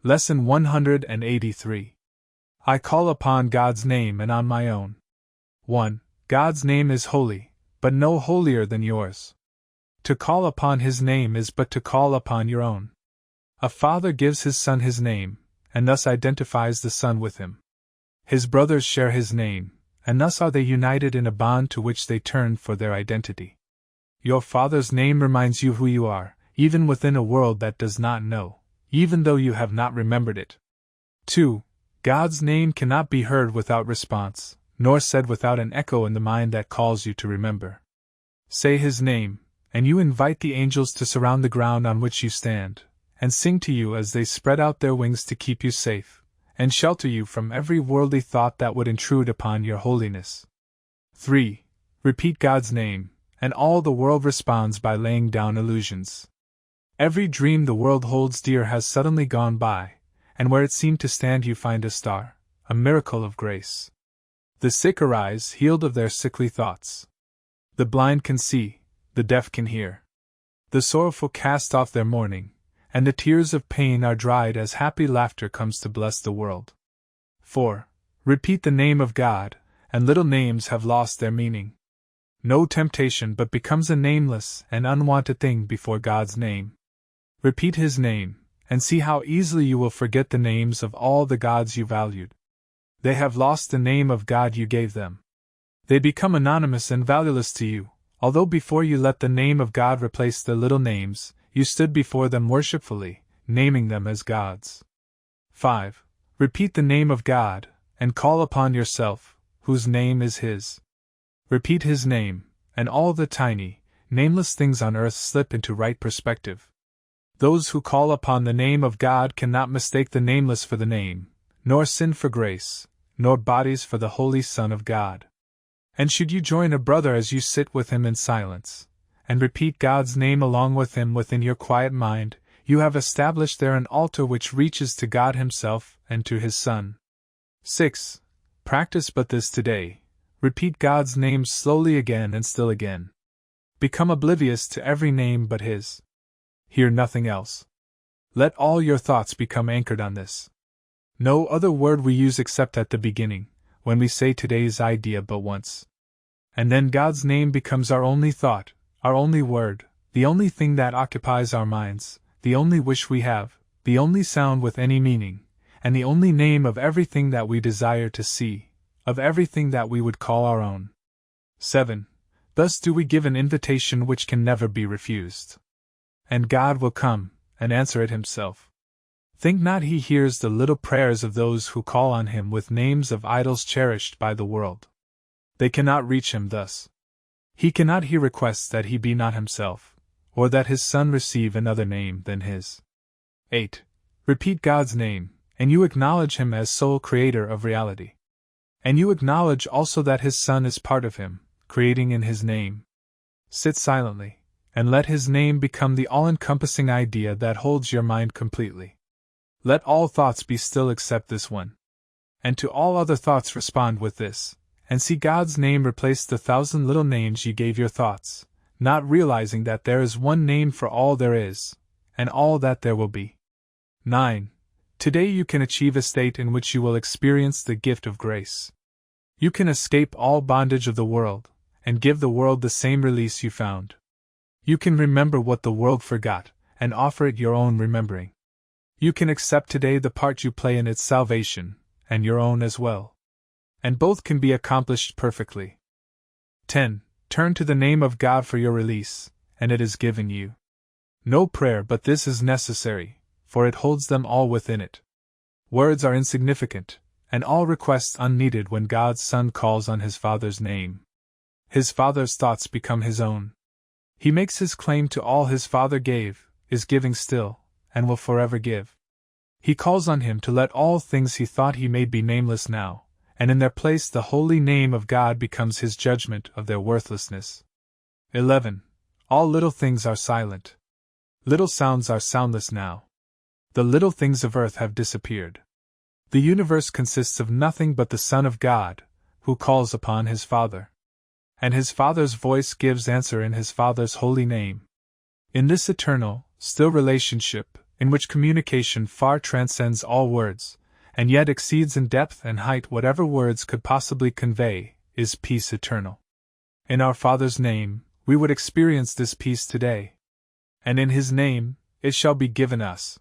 Lesson 183. I call upon God's name and on my own. 1. God's name is holy, but no holier than yours. To call upon His name is but to call upon your own. A father gives his son his name, and thus identifies the son with him. His brothers share his name, and thus are they united in a bond to which they turn for their identity. Your father's name reminds you who you are, even within a world that does not know, even though you have not remembered it. 2. God's name cannot be heard without response, nor said without an echo in the mind that calls you to remember. Say His name, and you invite the angels to surround the ground on which you stand, and sing to you as they spread out their wings to keep you safe, and shelter you from every worldly thought that would intrude upon your holiness. 3. Repeat God's name, and all the world responds by laying down illusions. Every dream the world holds dear has suddenly gone by, and where it seemed to stand you find a star, a miracle of grace. The sick arise, healed of their sickly thoughts. The blind can see, the deaf can hear. The sorrowful cast off their mourning, and the tears of pain are dried as happy laughter comes to bless the world. 4. Repeat the name of God, and little names have lost their meaning. No temptation but becomes a nameless and unwanted thing before God's name. Repeat His name, and see how easily you will forget the names of all the gods you valued. They have lost the name of God you gave them. They become anonymous and valueless to you, although before you let the name of God replace the little names, you stood before them worshipfully, naming them as gods. 5. Repeat the name of God, and call upon yourself, whose name is His. Repeat His name, and all the tiny, nameless things on earth slip into right perspective. Those who call upon the name of God cannot mistake the nameless for the name, nor sin for grace, nor bodies for the Holy Son of God. And should you join a brother as you sit with him in silence, and repeat God's name along with him within your quiet mind, you have established there an altar which reaches to God Himself and to His Son. 6. Practice but this today. Repeat God's name slowly again and still again. Become oblivious to every name but His. Hear nothing else. Let all your thoughts become anchored on this. No other word we use except at the beginning, when we say today's idea but once. And then God's name becomes our only thought, our only word, the only thing that occupies our minds, the only wish we have, the only sound with any meaning, and the only name of everything that we desire to see, of everything that we would call our own. 7. Thus do we give an invitation which can never be refused. And God will come, and answer it Himself. Think not He hears the little prayers of those who call on Him with names of idols cherished by the world. They cannot reach Him thus. He cannot hear requests that He be not Himself, or that His Son receive another name than His. 8. Repeat God's name, and you acknowledge Him as sole creator of reality. And you acknowledge also that His Son is part of Him, creating in His name. Sit silently, and let His name become the all-encompassing idea that holds your mind completely. Let all thoughts be still except this one. And to all other thoughts respond with this, and see God's name replace the 1,000 little names you gave your thoughts, not realizing that there is one name for all there is, and all that there will be. 9. Today you can achieve a state in which you will experience the gift of grace. You can escape all bondage of the world, and give the world the same release you found. You can remember what the world forgot, and offer it your own remembering. You can accept today the part you play in its salvation, and your own as well. And both can be accomplished perfectly. 10. Turn to the name of God for your release, and it is given you. No prayer but this is necessary, for it holds them all within it. Words are insignificant, and all requests unneeded when God's Son calls on His Father's name. His Father's thoughts become His own. He makes His claim to all His Father gave, is giving still, and will forever give. He calls on Him to let all things He thought He made be nameless now, and in their place the holy name of God becomes His judgment of their worthlessness. 11. All little things are silent. Little sounds are soundless now. The little things of earth have disappeared. The universe consists of nothing but the Son of God, who calls upon His Father. And His Father's voice gives answer in His Father's holy name. In this eternal, still relationship, in which communication far transcends all words, and yet exceeds in depth and height whatever words could possibly convey, is peace eternal. In our Father's name, we would experience this peace today. And in His name, it shall be given us.